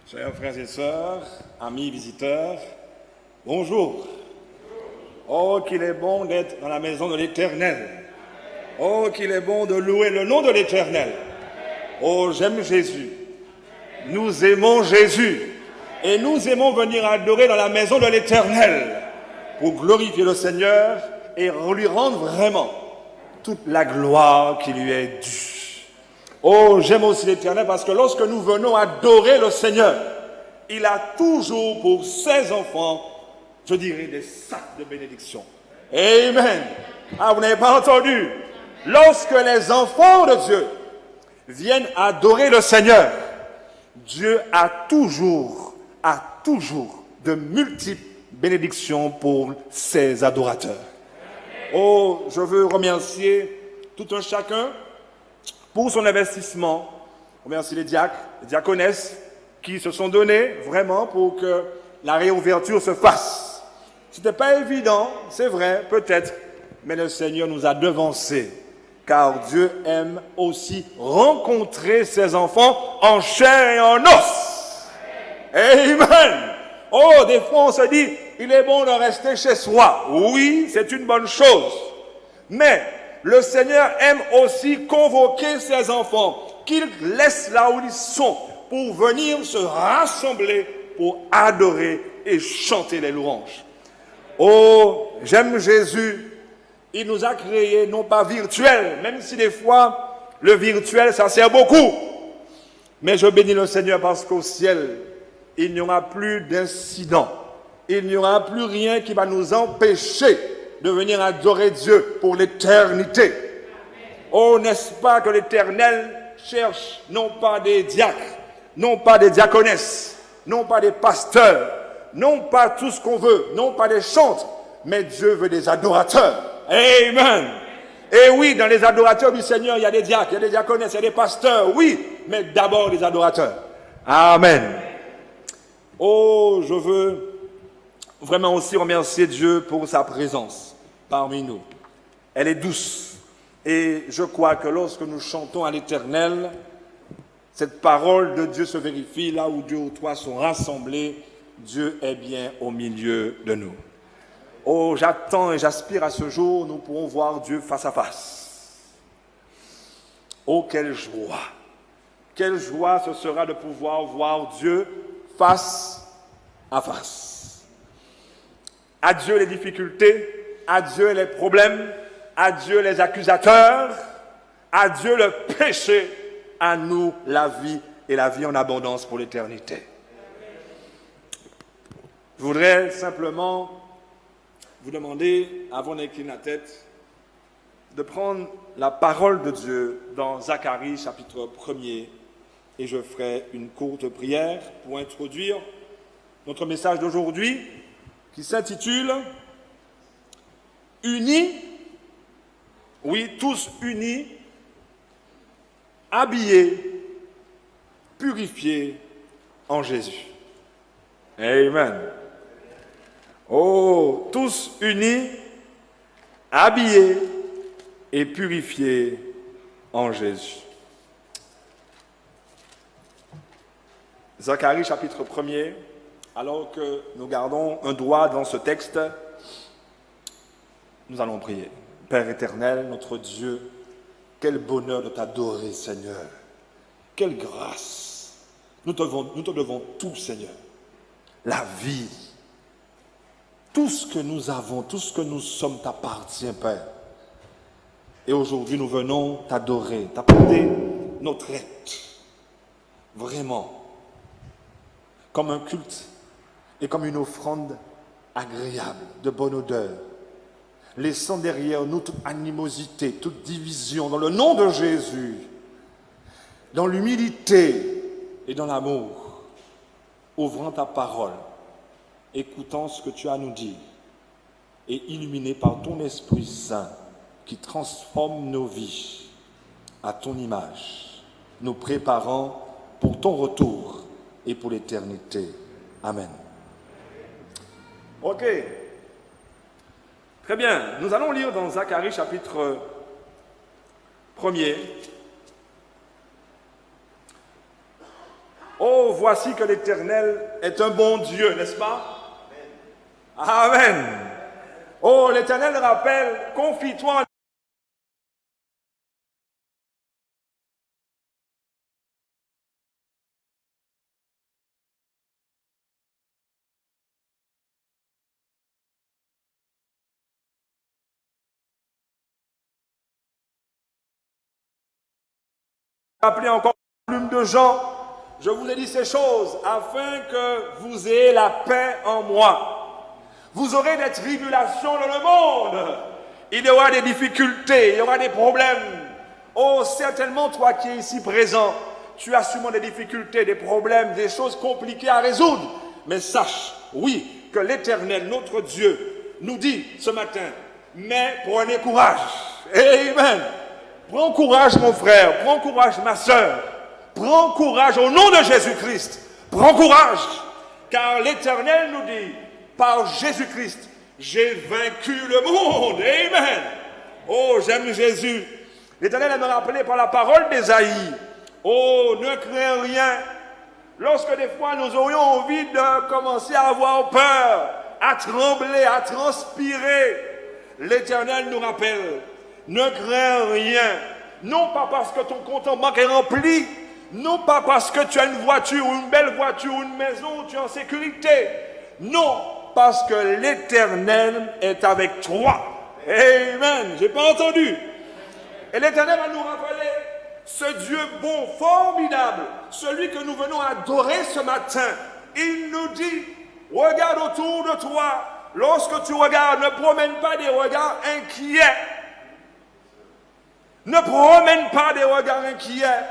Chers frères et sœurs, amis visiteurs, bonjour. Oh, qu'il est bon d'être dans la maison de l'Éternel. Oh, qu'il est bon de louer le nom de l'Éternel. Oh, j'aime Jésus. Nous aimons Jésus. Et nous aimons venir adorer dans la maison de l'Éternel pour glorifier le Seigneur et lui rendre vraiment toute la gloire qui lui est due. Oh, j'aime aussi l'Éternel parce que lorsque nous venons adorer le Seigneur, il a toujours pour ses enfants, je dirais, des sacs de bénédiction. Amen. Ah, vous n'avez pas entendu? Lorsque les enfants de Dieu viennent adorer le Seigneur, Dieu a toujours de multiples bénédictions pour ses adorateurs. Oh, je veux remercier tout un chacun pour son investissement. Je remercie les diacres, les diaconesses qui se sont donnés vraiment pour que la réouverture se fasse. Ce n'était pas évident, c'est vrai, peut-être, mais le Seigneur nous a devancés, car Dieu aime aussi rencontrer ses enfants en chair et en os. Amen. Oh, des fois on se dit, il est bon de rester chez soi. Oui, c'est une bonne chose. Mais le Seigneur aime aussi convoquer ses enfants, qu'ils laissent là où ils sont, pour venir se rassembler, pour adorer et chanter les louanges. Oh, j'aime Jésus. Il nous a créés non pas virtuels, même si des fois, le virtuel, ça sert beaucoup. Mais je bénis le Seigneur parce qu'au ciel, il n'y aura plus d'incidents. Il n'y aura plus rien qui va nous empêcher de venir adorer Dieu pour l'éternité. Oh, n'est-ce pas que l'Éternel cherche non pas des diacres, non pas des diaconesses, non pas des pasteurs, non pas tout ce qu'on veut, non pas des chantres, mais Dieu veut des adorateurs. Amen. Et oui, dans les adorateurs du Seigneur, il y a des diacres, il y a des diaconesses, il y a des pasteurs, oui, mais d'abord des adorateurs. Amen. Oh, je veux vraiment aussi remercier Dieu pour sa présence parmi nous. Elle est douce. Et je crois que lorsque nous chantons à l'Éternel, cette parole de Dieu se vérifie là où deux ou trois sont rassemblés. Dieu est bien au milieu de nous. Oh, j'attends et j'aspire à ce jour où nous pourrons voir Dieu face à face. Oh, quelle joie! Quelle joie ce sera de pouvoir voir Dieu face à face. Adieu les difficultés, adieu les problèmes, adieu les accusateurs, adieu le péché, à nous la vie et la vie en abondance pour l'éternité. Je voudrais simplement vous demander, avant d'incliner la tête, de prendre la parole de Dieu dans Zacharie chapitre 1er et je ferai une courte prière pour introduire notre message d'aujourd'hui qui s'intitule « Unis ». Oui, tous unis, habillés, purifiés en Jésus. Amen. Oh, tous unis, habillés et purifiés en Jésus. Zacharie chapitre 1er, alors que nous gardons un doigt dans ce texte, nous allons prier. Père éternel, notre Dieu, quel bonheur de t'adorer, Seigneur. Quelle grâce. Nous te devons tout, Seigneur. La vie. Tout ce que nous avons, tout ce que nous sommes t'appartient, Père. Et aujourd'hui, nous venons t'adorer, t'apporter notre être. Vraiment. Comme un culte et comme une offrande agréable, de bonne odeur. Laissons derrière nous toute animosité, toute division, dans le nom de Jésus, dans l'humilité et dans l'amour, ouvrant ta parole, écoutant ce que tu as à nous dire, et illuminé par ton Esprit Saint qui transforme nos vies à ton image, nous préparant pour ton retour et pour l'éternité. Amen. Ok. Très bien, nous allons lire dans Zacharie chapitre 1er Oh, voici que l'Éternel est un bon Dieu, n'est-ce pas? Amen. Oh, l'Éternel rappelle, confie-toi en rappeler encore plume de gens. Je vous ai dit ces choses afin que vous ayez la paix en moi. Vous aurez des tribulations dans le monde. Il y aura des difficultés, il y aura des problèmes. Oh, certainement, toi qui es ici présent, tu as sûrement des difficultés, des problèmes, des choses compliquées à résoudre. Mais sache, oui, que l'Éternel, notre Dieu, nous dit ce matin, mais prenez courage. Amen. Prends courage, mon frère. Prends courage, ma soeur. Prends courage au nom de Jésus-Christ. Prends courage. Car l'Éternel nous dit, par Jésus-Christ, j'ai vaincu le monde. Amen. Oh, j'aime Jésus. L'Éternel me rappelait par la parole d'Ésaïe. Oh, ne crains rien. Lorsque des fois nous aurions envie de commencer à avoir peur, à trembler, à transpirer, l'Éternel nous rappelle. Ne crains rien, non pas parce que ton compte en banque est rempli, non pas parce que tu as une voiture ou une belle voiture ou une maison où tu es en sécurité, non, parce que l'Éternel est avec toi. Amen, j'ai pas entendu. Et l'Éternel va nous rappeler ce Dieu bon, formidable, celui que nous venons adorer ce matin. Il nous dit, regarde autour de toi, lorsque tu regardes, ne promène pas des regards inquiets. Ne promène pas des regards inquiets.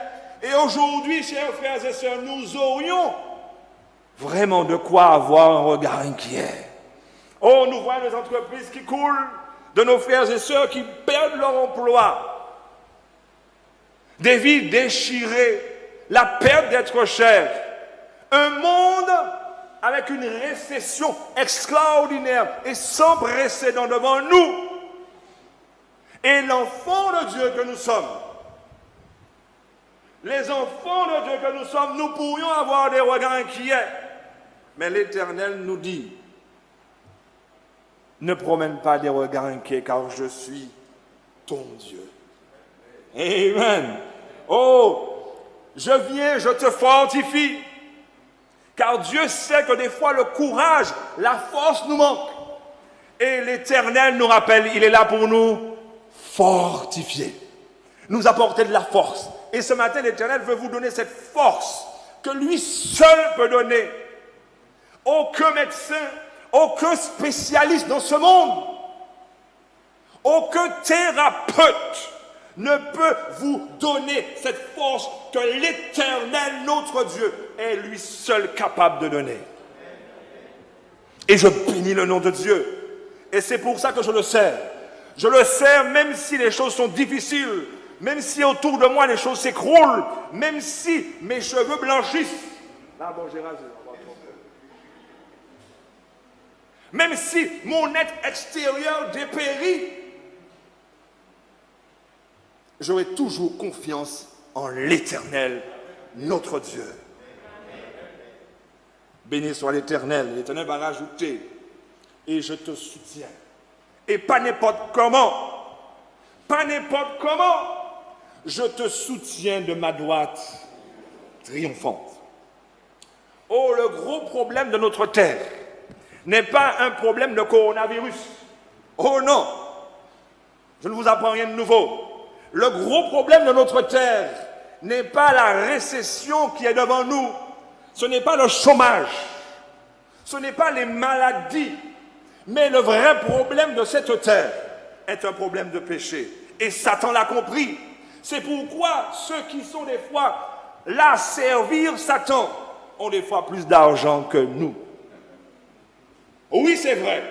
Et aujourd'hui, chers frères et sœurs, nous aurions vraiment de quoi avoir un regard inquiet. Oh, nous voyons les entreprises qui coulent, de nos frères et sœurs qui perdent leur emploi, des vies déchirées, la perte d'être cher. Un monde avec une récession extraordinaire et sans précédent devant nous. Et l'enfant de Dieu que nous sommes, les enfants de Dieu que nous sommes, nous pourrions avoir des regards inquiets. Mais l'Éternel nous dit, ne promène pas des regards inquiets car je suis ton Dieu. Amen. Oh, je viens, je te fortifie. Car Dieu sait que des fois le courage, la force nous manque. Et l'Éternel nous rappelle, il est là pour nous fortifier, nous apporter de la force. Et ce matin, l'Éternel veut vous donner cette force que lui seul peut donner. Aucun médecin, aucun spécialiste dans ce monde, aucun thérapeute ne peut vous donner cette force que l'Éternel, notre Dieu, est lui seul capable de donner. Et je bénis le nom de Dieu. Et c'est pour ça que je le sers. Je le sers même si les choses sont difficiles, même si autour de moi les choses s'écroulent, même si mes cheveux blanchissent. Là, bon, Gérard, même si mon être extérieur dépérit, j'aurai toujours confiance en l'Éternel, notre Dieu. Béni soit l'Éternel. L'Éternel va rajouter, et je te soutiens. Et pas n'importe comment, je te soutiens de ma droite triomphante. Oh, le gros problème de notre terre n'est pas un problème de coronavirus. Oh non, je ne vous apprends rien de nouveau. Le gros problème de notre terre n'est pas la récession qui est devant nous. Ce n'est pas le chômage. Ce n'est pas les maladies. Mais le vrai problème de cette terre est un problème de péché. Et Satan l'a compris. C'est pourquoi ceux qui sont des fois là à servir Satan ont des fois plus d'argent que nous. Oui, c'est vrai.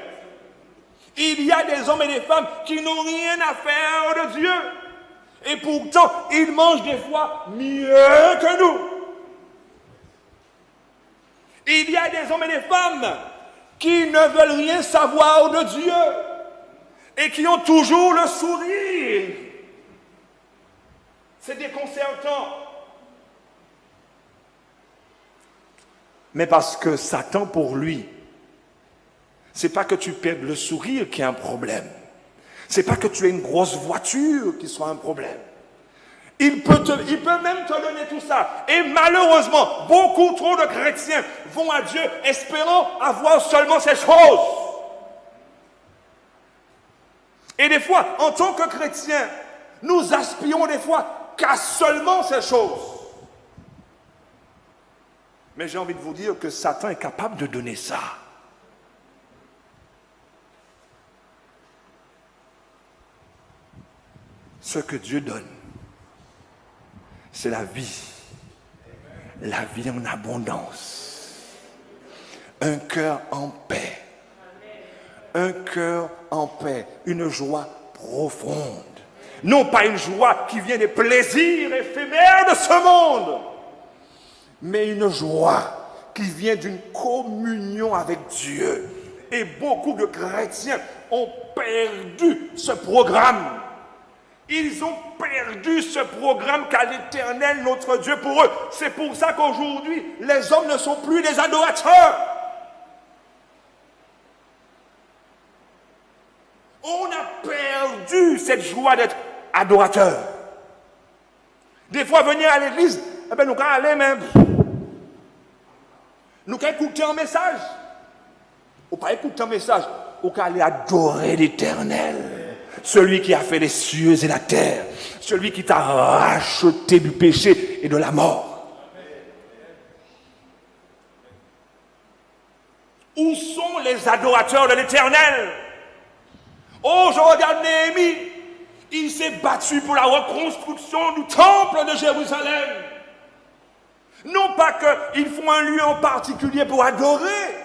Il y a des hommes et des femmes qui n'ont rien à faire de Dieu. Et pourtant, ils mangent des fois mieux que nous. Il y a des hommes et des femmes qui ne veulent rien savoir de Dieu et qui ont toujours le sourire. C'est déconcertant. Mais parce que Satan, pour lui, c'est pas que tu perdes le sourire qui est un problème. C'est pas que tu aies une grosse voiture qui soit un problème. Il peut même te donner tout ça. Et malheureusement, beaucoup trop de chrétiens vont à Dieu espérant avoir seulement ces choses. Et des fois, en tant que chrétiens, nous aspirons des fois qu'à seulement ces choses. Mais j'ai envie de vous dire que Satan est capable de donner ça. Ce que Dieu donne, c'est la vie en abondance, un cœur en paix, une joie profonde. Non pas une joie qui vient des plaisirs éphémères de ce monde, mais une joie qui vient d'une communion avec Dieu. Et beaucoup de chrétiens ont perdu ce programme. Ils ont perdu ce programme qu'a l'Éternel, notre Dieu, pour eux. C'est pour ça qu'aujourd'hui, les hommes ne sont plus des adorateurs. On a perdu cette joie d'être adorateur. Des fois, venir à l'église, nous allons aller même. Nous allons écouter un message. Ou pas écouter un message. Ou aller adorer l'Éternel. Celui qui a fait les cieux et la terre. Celui qui t'a racheté du péché et de la mort. Où sont les adorateurs de l'Éternel? Oh, je regarde Néhémie. Il s'est battu pour la reconstruction du temple de Jérusalem. Non pas qu'ils font un lieu en particulier pour adorer.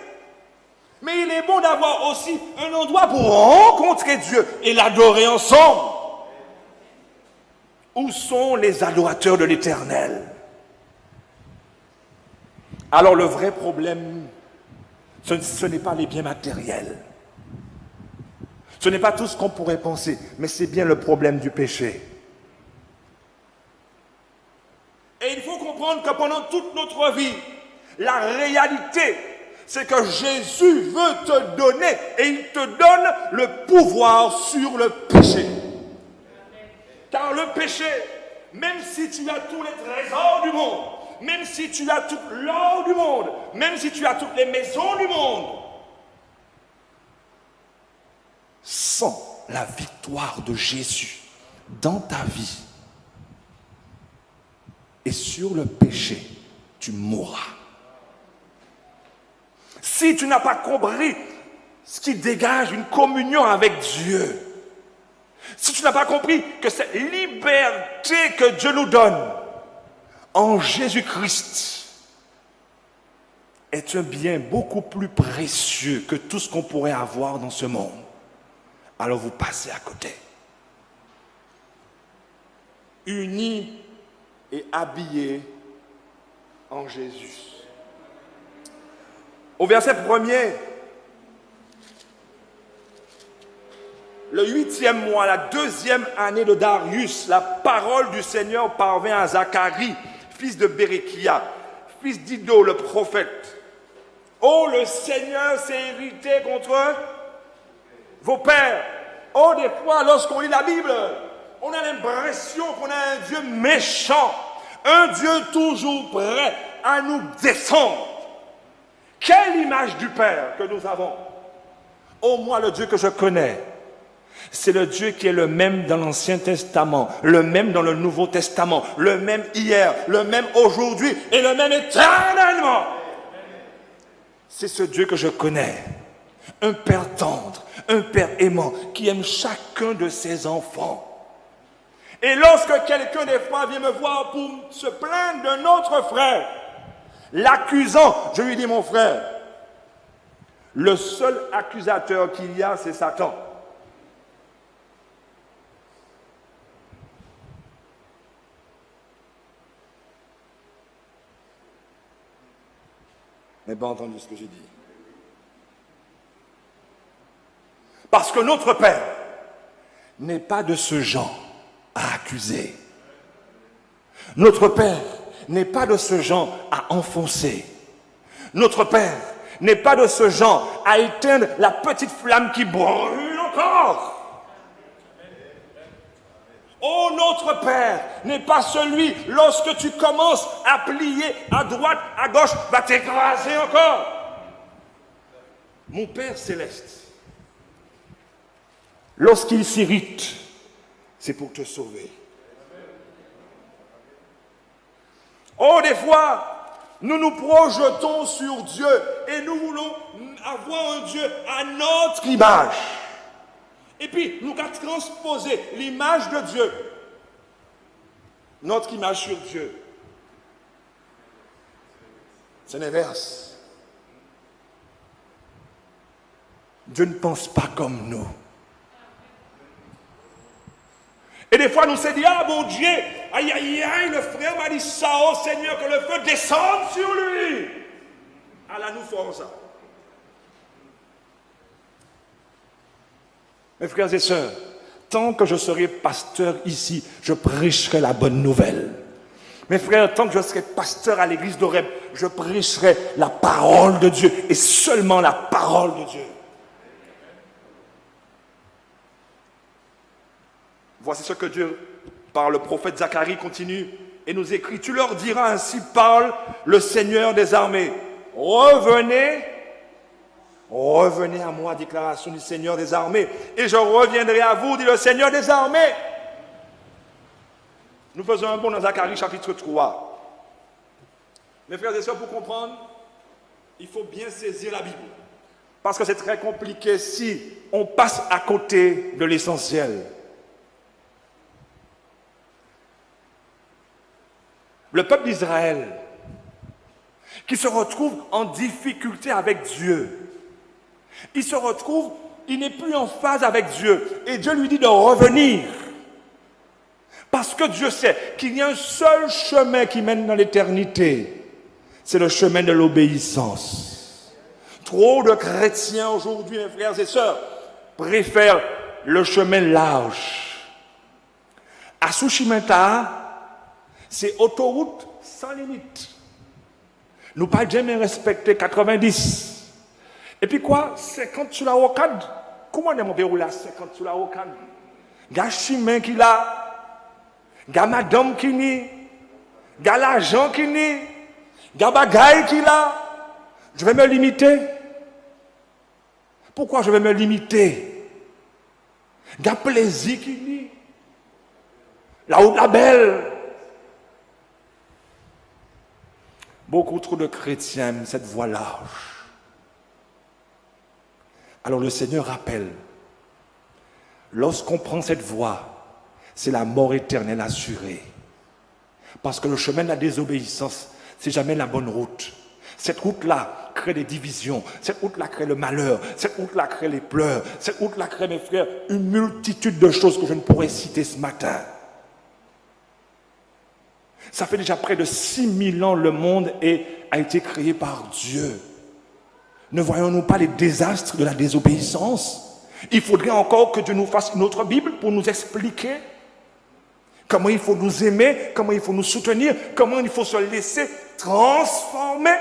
Mais il est bon d'avoir aussi un endroit pour rencontrer Dieu et l'adorer ensemble. Où sont les adorateurs de l'Éternel? Alors le vrai problème, ce n'est pas les biens matériels. Ce n'est pas tout ce qu'on pourrait penser, mais c'est bien le problème du péché. Et il faut comprendre que pendant toute notre vie, la réalité, c'est que Jésus veut te donner et il te donne le pouvoir sur le péché. Car le péché, même si tu as tous les trésors du monde, même si tu as tout l'or du monde, même si tu as toutes les maisons du monde, sans la victoire de Jésus dans ta vie et sur le péché, tu mourras. Si tu n'as pas compris ce qui dégage une communion avec Dieu, si tu n'as pas compris que cette liberté que Dieu nous donne en Jésus-Christ est un bien beaucoup plus précieux que tout ce qu'on pourrait avoir dans ce monde, alors vous passez à côté. Unis et habillés en Jésus. Au verset 1er, le 8e mois, la 2e année de Darius, la parole du Seigneur parvint à Zacharie, fils de Béréchia, fils d'Iddo, le prophète. Oh, le Seigneur s'est irrité contre vos pères. Oh, des fois, lorsqu'on lit la Bible, on a l'impression qu'on a un Dieu méchant, un Dieu toujours prêt à nous descendre. Quelle image du Père que nous avons? Oh, moi, le Dieu que je connais, c'est le Dieu qui est le même dans l'Ancien Testament, le même dans le Nouveau Testament, le même hier, le même aujourd'hui et le même éternellement. C'est ce Dieu que je connais, un Père tendre, un Père aimant qui aime chacun de ses enfants. Et lorsque quelqu'un des fois vient me voir pour se plaindre d'un autre frère, l'accusant, je lui dis: mon frère, le seul accusateur qu'il y a, c'est Satan. Vous n'avez pas entendu ce que j'ai dit. Parce que notre Père n'est pas de ce genre à accuser. Notre Père n'est pas de ce genre à enfoncer. Notre Père n'est pas de ce genre à éteindre la petite flamme qui brûle encore. Oh, notre Père n'est pas celui, lorsque tu commences à plier à droite, à gauche, va t'écraser encore. Mon Père céleste, lorsqu'il s'irrite, c'est pour te sauver. Oh, des fois, nous nous projetons sur Dieu et nous voulons avoir un Dieu à notre image. Et puis, nous allons transposer l'image de Dieu, notre image sur Dieu. C'est l'inverse. Dieu ne pense pas comme nous. Et des fois, nous se disons, ah mon Dieu, aïe aïe aïe, le frère m'a dit ça, oh Seigneur, que le feu descende sur lui. Allah nous force ça. Mes frères et sœurs, tant que je serai pasteur ici, je prêcherai la bonne nouvelle. Mes frères, tant que je serai pasteur à l'église d'Oreb, je prêcherai la parole de Dieu et seulement la parole de Dieu. Voici ce que Dieu, par le prophète Zacharie, continue et nous écrit. Tu leur diras, ainsi parle le Seigneur des armées. Revenez à moi, déclaration du Seigneur des armées, et je reviendrai à vous, dit le Seigneur des armées. Nous faisons un bond dans Zacharie chapitre 3. Mes frères et sœurs, pour comprendre, il faut bien saisir la Bible. Parce que c'est très compliqué si on passe à côté de l'essentiel. Le peuple d'Israël, qui se retrouve en difficulté avec Dieu, il se retrouve, il n'est plus en phase avec Dieu. Et Dieu lui dit de revenir. Parce que Dieu sait qu'il y a un seul chemin qui mène dans l'éternité. C'est le chemin de l'obéissance. Trop de chrétiens aujourd'hui, mes frères et sœurs, préfèrent le chemin large. À Sushimenta, c'est autoroute sans limite. Nous ne pouvons jamais respecter 90. Et puis quoi, 50 sur la rocade. Comment on est monté rouler à 50 sur la rocade? Gars chemin qui l'a, gars madame qui n'y, gars l'argent qui n'y, gars bagaille qui l'a. Je vais me limiter. Pourquoi je vais me limiter? Gars plaisir qui n'y, la route la belle. Beaucoup trop de chrétiens aiment cette voie large. Alors le Seigneur rappelle, lorsqu'on prend cette voie, c'est la mort éternelle assurée. Parce que le chemin de la désobéissance, c'est jamais la bonne route. Cette route-là crée des divisions, cette route-là crée le malheur, cette route-là crée les pleurs, cette route-là crée, mes frères, une multitude de choses que je ne pourrais citer ce matin. Ça fait déjà près de 6000 ans le monde a été créé par Dieu. Ne voyons-nous pas les désastres de la désobéissance? Il faudrait encore que Dieu nous fasse une autre Bible pour nous expliquer comment il faut nous aimer, comment il faut nous soutenir, comment il faut se laisser transformer.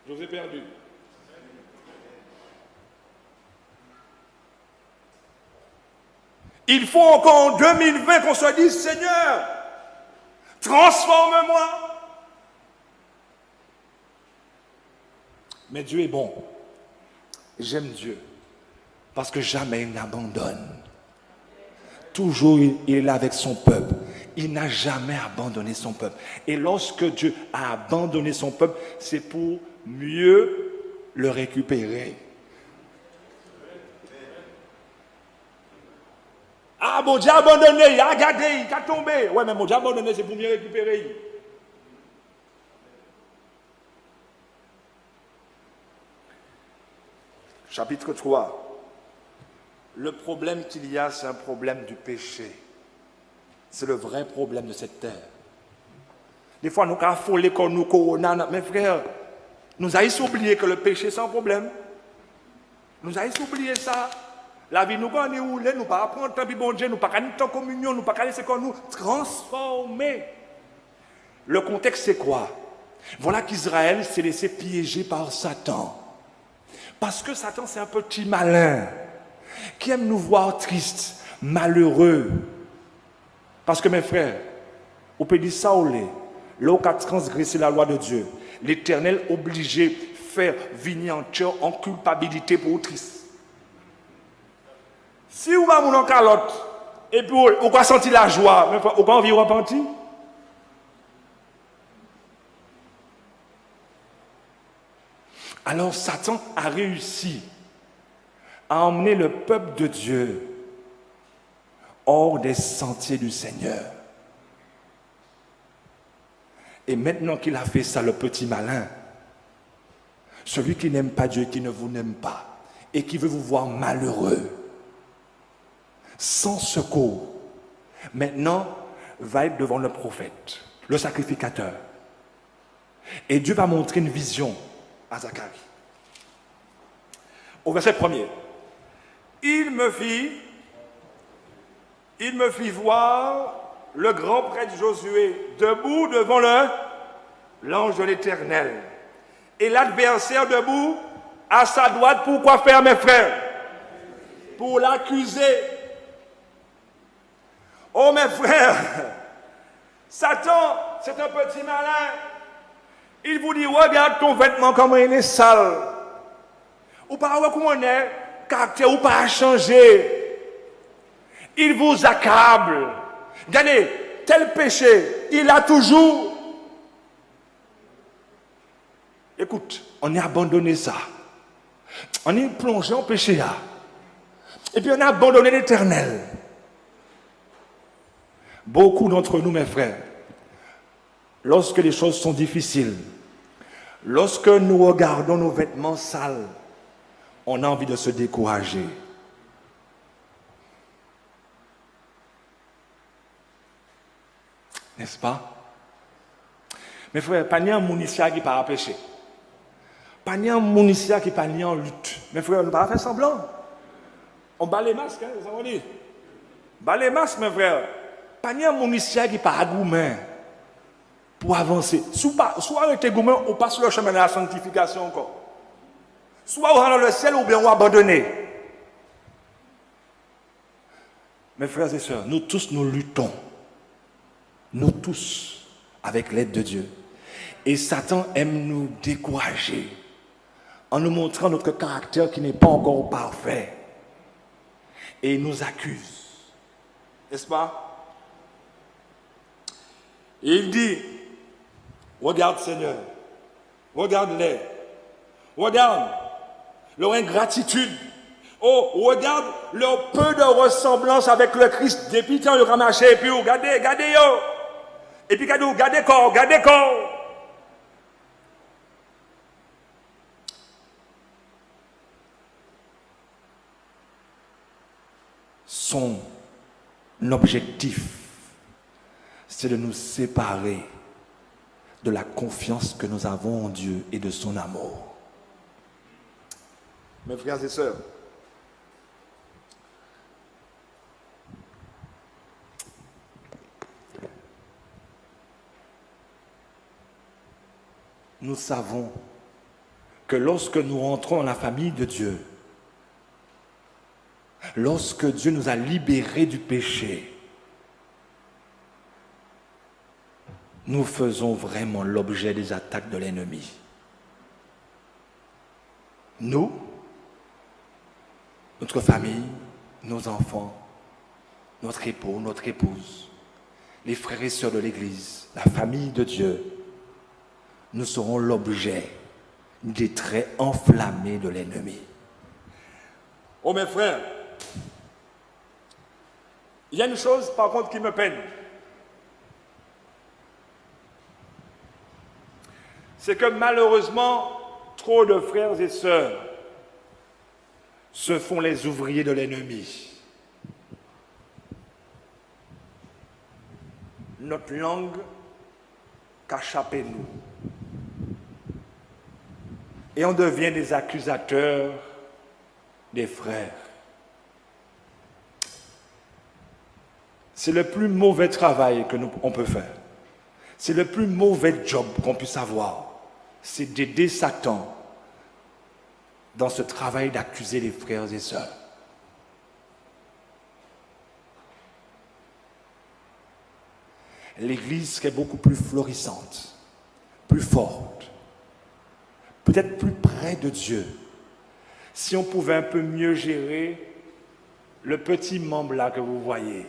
Je vous ai perdu. Il faut encore en 2020 qu'on se dise, Seigneur, transforme-moi. Mais Dieu est bon. J'aime Dieu. Parce que jamais il n'abandonne. Toujours il est là avec son peuple. Il n'a jamais abandonné son peuple. Et lorsque Dieu a abandonné son peuple, c'est pour mieux le récupérer. Ah, mon Dieu a abandonné, il a gardé, il a tombé. Ouais, mais mon Dieu a abandonné, c'est pour mieux récupérer. Chapitre 3. Le problème qu'il y a, c'est un problème du péché. C'est le vrai problème de cette terre. Des fois, nous avons affolé comme nous, corona, mes frères. Nous avons oublié que le péché, c'est un problème. Nous avons oublié ça. La vie, nous va nous rouler, nous pas apprendre tant bon Dieu, nous pas qu'à en communion, nous pas qu'à laisser comme nous transformer. Le contexte, c'est quoi? Voilà qu'Israël s'est laissé piéger par Satan. Parce que Satan, c'est un petit malin qui aime nous voir tristes, malheureux. Parce que mes frères, au pays de Saoulé, là où a transgressé la loi de Dieu, l'Éternel obligé de faire venir en cœur en culpabilité pour triste. Si vous avez mon calotte, et puis vous avez senti la joie, vous avez envie de repentir? Alors Satan a réussi à emmener le peuple de Dieu hors des sentiers du Seigneur. Et maintenant qu'il a fait ça, le petit malin, celui qui n'aime pas Dieu, qui ne vous n'aime pas, et qui veut vous voir malheureux, sans secours, maintenant va être devant le prophète, le sacrificateur. Et Dieu va montrer une vision à Zacharie. Au verset 1er, il me fit voir le grand prêtre Josué debout devant l'ange de l'Éternel. Et l'adversaire debout à sa droite, pourquoi faire, mes frères? Pour l'accuser. Oh mes frères, Satan, c'est un petit malin. Il vous dit, regarde ton vêtement, comment il est sale. Ou pas, comment on est, caractère ou pas changé. Il vous accable. Regardez, tel péché, il a toujours. Écoute, on est abandonné ça. On est plongé en péché là. Et puis on a abandonné l'Éternel. Beaucoup d'entre nous, mes frères, lorsque les choses sont difficiles, lorsque nous regardons nos vêtements sales, on a envie de se décourager. N'est-ce pas? Mes frères, pas ni un mounicia qui part à pécher. Pas ni un mounicia qui part ni en lutte. Mes frères, on ne va pas faire semblant. On bat les masques, ça veut dire. Bat les masques, mes frères. Pas ni un mounicia qui part à gourmand pour avancer. Soit avec tes gourmands, on passe le chemin de la sanctification encore. Soit on rentre dans le ciel ou bien on abandonne. Mes frères et sœurs, nous tous nous luttons. Nous tous, avec l'aide de Dieu. Et Satan aime nous décourager en nous montrant notre caractère qui n'est pas encore parfait. Et il nous accuse. N'est-ce pas? Et il dit, regarde Seigneur, regarde-les, regarde leur ingratitude. Oh, regarde leur peu de ressemblance avec le Christ depuis tant ils ont marché. Et puis, regardez, yo. Et puis, regardez corps. Son objectif, c'est de nous séparer de la confiance que nous avons en Dieu et de son amour. Mes frères et sœurs, nous savons que lorsque nous rentrons dans la famille de Dieu, lorsque Dieu nous a libérés du péché, nous faisons vraiment l'objet des attaques de l'ennemi. Nous, notre famille, nos enfants, notre époux, notre épouse, les frères et sœurs de l'Église, la famille de Dieu, nous serons l'objet des traits enflammés de l'ennemi. Oh mes frères, il y a une chose par contre qui me peine. C'est que malheureusement, trop de frères et sœurs se font les ouvriers de l'ennemi. Notre langue qu'a échappé nous. Et on devient des accusateurs des frères. C'est le plus mauvais travail que on peut faire. C'est le plus mauvais job qu'on puisse avoir. C'est d'aider Satan dans ce travail d'accuser les frères et sœurs. L'Église serait beaucoup plus florissante, plus forte, peut-être plus près de Dieu, si on pouvait un peu mieux gérer le petit membre là que vous voyez.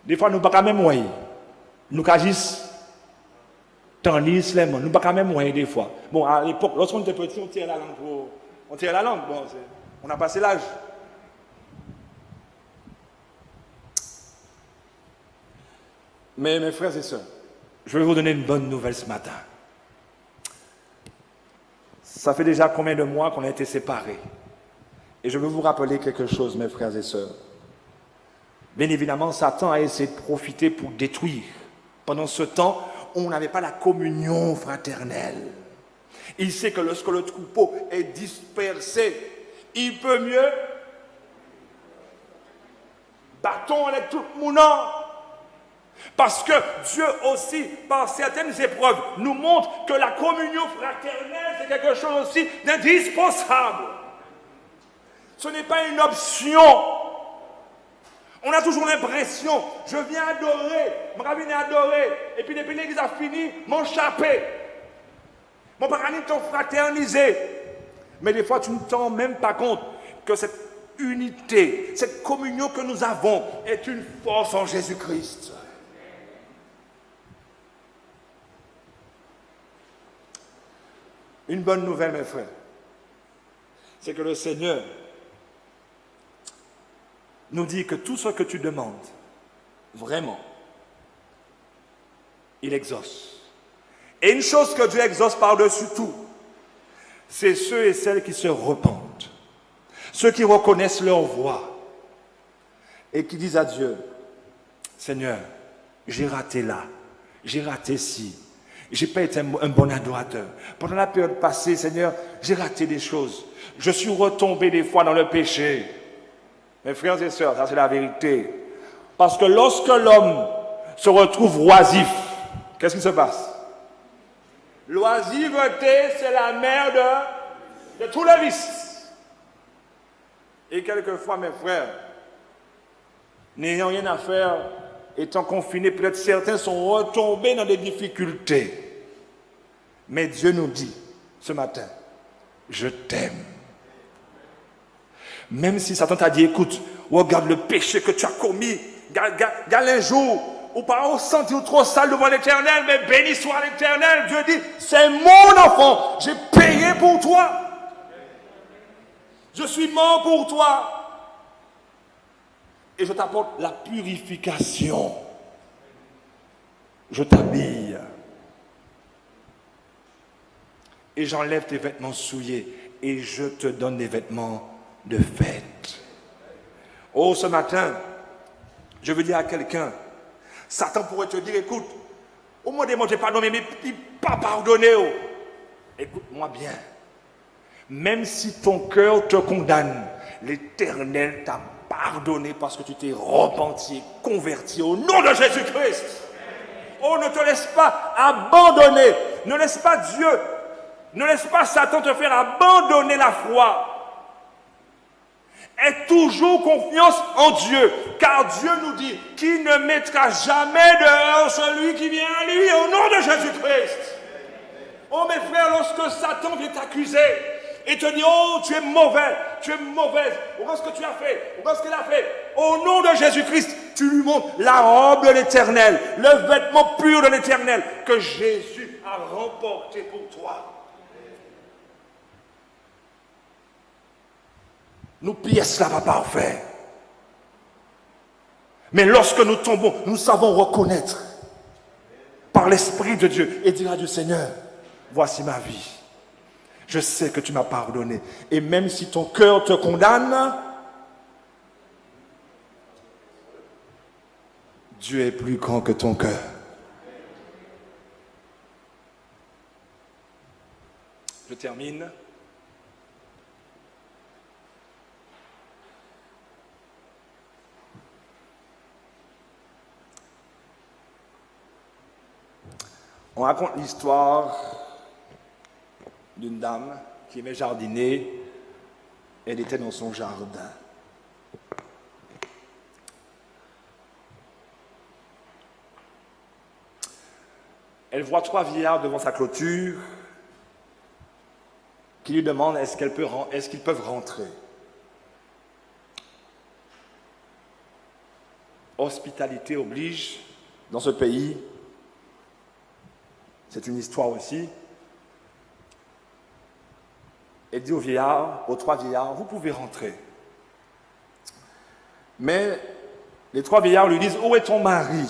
Des fois, nous ne pouvons pas même voir. Nous agissons tant seulement. Nous ne pouvons pas même voir des fois. Bon, à l'époque, lorsqu'on était petit, on tirait la langue. On tirait la langue. Bon, on a passé l'âge. Mais mes frères et sœurs, je vais vous donner une bonne nouvelle ce matin. Ça fait déjà combien de mois qu'on a été séparés? Et je veux vous rappeler quelque chose, mes frères et sœurs. Bien évidemment, Satan a essayé de profiter pour détruire. Pendant ce temps, on n'avait pas la communion fraternelle. Il sait que lorsque le troupeau est dispersé, il peut mieux bâton avec tout le monde. Parce que Dieu aussi, par certaines épreuves, nous montre que la communion fraternelle, c'est quelque chose aussi d'indispensable. Ce n'est pas une option. On a toujours l'impression, je viens adorer, je viens adorer, et puis depuis l'église a fini, m'échapper. Mon parent t'ont fraternisé. Mais des fois, tu ne te rends même pas compte que cette unité, cette communion que nous avons est une force en Jésus-Christ. Une bonne nouvelle, mes frères, c'est que le Seigneur nous dit que tout ce que tu demandes, vraiment, il exauce. Et une chose que Dieu exauce par-dessus tout, c'est ceux et celles qui se repentent, ceux qui reconnaissent leur voix et qui disent à Dieu, Seigneur, j'ai raté là, j'ai raté ci, j'ai pas été un bon adorateur. Pendant la période passée, Seigneur, j'ai raté des choses. Je suis retombé des fois dans le péché. Mes frères et sœurs, ça c'est la vérité. Parce que lorsque l'homme se retrouve oisif, qu'est-ce qui se passe? L'oisiveté, c'est la mère de tous les vices. Et quelquefois, mes frères, n'ayant rien à faire, étant confinés, peut-être certains sont retombés dans des difficultés. Mais Dieu nous dit ce matin, je t'aime. Même si Satan t'a dit, écoute, regarde le péché que tu as commis, regarde un jour où par au sentir trop sale devant l'Éternel, mais béni soit l'Éternel. Dieu dit, c'est mon enfant, j'ai payé pour toi. Je suis mort pour toi. Et je t'apporte la purification. Je t'habille. Et j'enlève tes vêtements souillés. Et je te donne des vêtements de fête. Oh, ce matin, je veux dire à quelqu'un, Satan pourrait te dire, écoute, au moins des mots, je n'ai pas pardonné, mais il pas pardonné. Oh. Écoute-moi bien. Même si ton cœur te condamne, l'Éternel t'a pardonné parce que tu t'es repenti, converti au nom de Jésus-Christ. Oh, ne te laisse pas abandonner. Ne laisse pas Dieu, ne laisse pas Satan te faire abandonner la foi. Aie toujours confiance en Dieu, car Dieu nous dit qu'il ne mettra jamais dehors celui qui vient à lui au nom de Jésus-Christ. Oh mes frères, lorsque Satan vient t'accuser et te dit, oh tu es mauvais, tu es mauvaise, regarde ce que tu as fait, regarde ce qu'il a fait, au nom de Jésus-Christ, tu lui montres la robe de l'Éternel, le vêtement pur de l'Éternel que Jésus a remporté pour toi. Nous pièces là pas parfait. Mais lorsque nous tombons, nous savons reconnaître par l'Esprit de Dieu et dire à Dieu, Seigneur, voici ma vie. Je sais que tu m'as pardonné. Et même si ton cœur te condamne, Dieu est plus grand que ton cœur. Je termine. On raconte l'histoire d'une dame qui aimait jardiner. Elle était dans son jardin. Elle voit 3 vieillards devant sa clôture qui lui demandent est-ce qu'ils peuvent rentrer. Hospitalité oblige dans ce pays. C'est une histoire aussi. Elle dit aux 3 vieillards, vous pouvez rentrer. Mais les 3 vieillards lui disent, où est ton mari?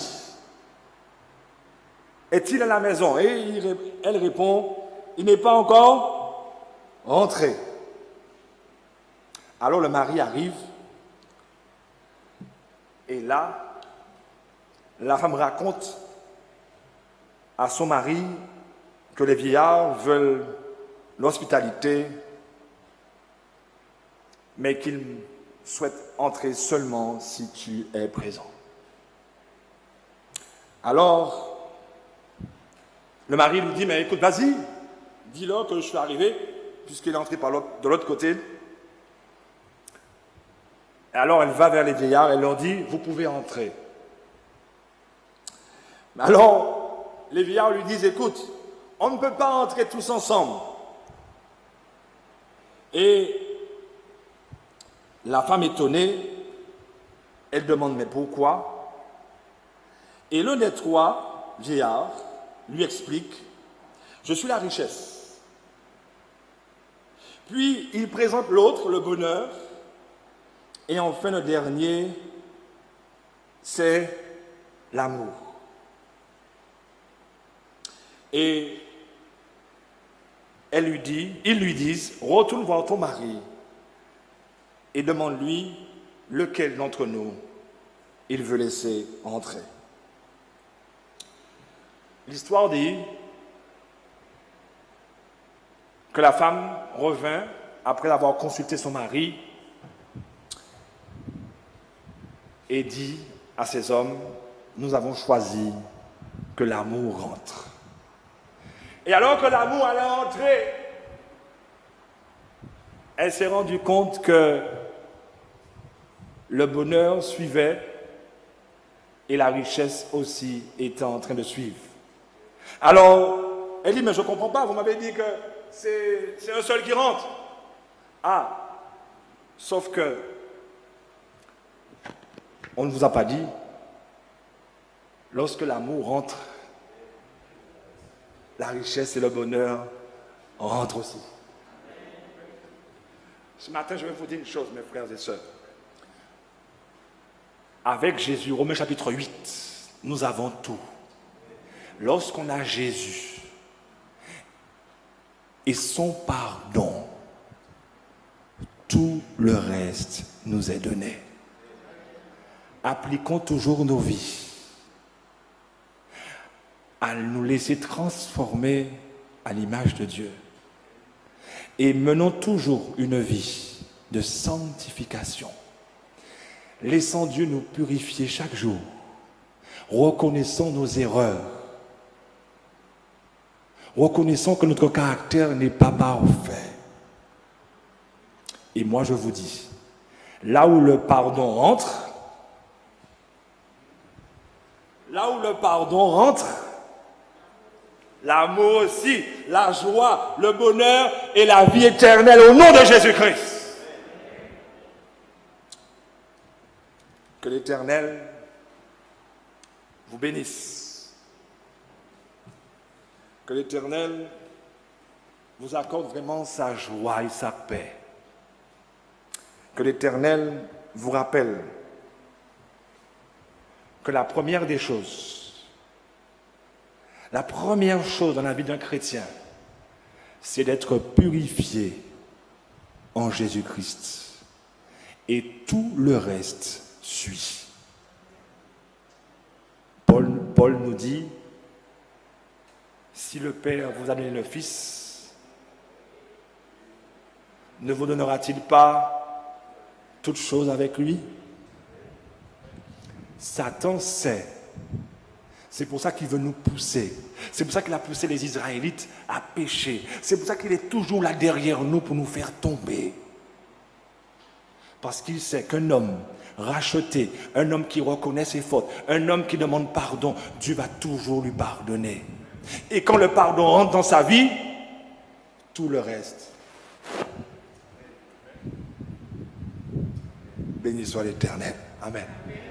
Est-il à la maison? Et elle répond, il n'est pas encore rentré. Alors le mari arrive, et là, la femme raconte à son mari que les vieillards veulent l'hospitalité, mais qu'ils souhaitent entrer seulement si tu es présent. Alors, le mari lui dit, mais écoute, vas-y, dis-leur que je suis arrivé, puisqu'il est entré de l'autre côté. Et alors, elle va vers les vieillards, elle leur dit, vous pouvez entrer. Alors, les vieillards lui disent, écoute, on ne peut pas entrer tous ensemble. Et la femme étonnée, elle demande, mais pourquoi? Et l'un des 3 vieillards lui explique, je suis la richesse. Puis il présente l'autre, le bonheur, et enfin le dernier, c'est l'amour. Et ils lui disent, retourne voir ton mari et demande-lui lequel d'entre nous il veut laisser entrer. L'histoire dit que la femme revint après avoir consulté son mari et dit à ses hommes, nous avons choisi que l'amour rentre. Et alors que l'amour allait entrer, elle s'est rendue compte que le bonheur suivait et la richesse aussi était en train de suivre. Alors, elle dit, mais je ne comprends pas, vous m'avez dit que c'est un seul qui rentre. Ah, sauf que, on ne vous a pas dit, lorsque l'amour rentre, la richesse et le bonheur rentrent aussi. Ce matin, je vais vous dire une chose, mes frères et sœurs. Avec Jésus, Romains chapitre 8, nous avons tout. Lorsqu'on a Jésus et son pardon, tout le reste nous est donné. Appliquons toujours nos vies à nous laisser transformer à l'image de Dieu. Et menons toujours une vie de sanctification. Laissons Dieu nous purifier chaque jour. Reconnaissons nos erreurs. Reconnaissons que notre caractère n'est pas parfait. Et moi je vous dis, là où le pardon rentre, l'amour aussi, la joie, le bonheur et la vie éternelle au nom de Jésus-Christ. Que l'Éternel vous bénisse. Que l'Éternel vous accorde vraiment sa joie et sa paix. Que l'Éternel vous rappelle que la première chose dans la vie d'un chrétien, c'est d'être purifié en Jésus-Christ. Et tout le reste suit. Paul nous dit, si le Père vous a donné le Fils, ne vous donnera-t-il pas toutes choses avec lui? Satan sait C'est pour ça qu'il veut nous pousser. C'est pour ça qu'il a poussé les Israélites à pécher. C'est pour ça qu'il est toujours là derrière nous pour nous faire tomber. Parce qu'il sait qu'un homme racheté, un homme qui reconnaît ses fautes, un homme qui demande pardon, Dieu va toujours lui pardonner. Et quand le pardon rentre dans sa vie, tout le reste. Béni soit l'Éternel. Amen.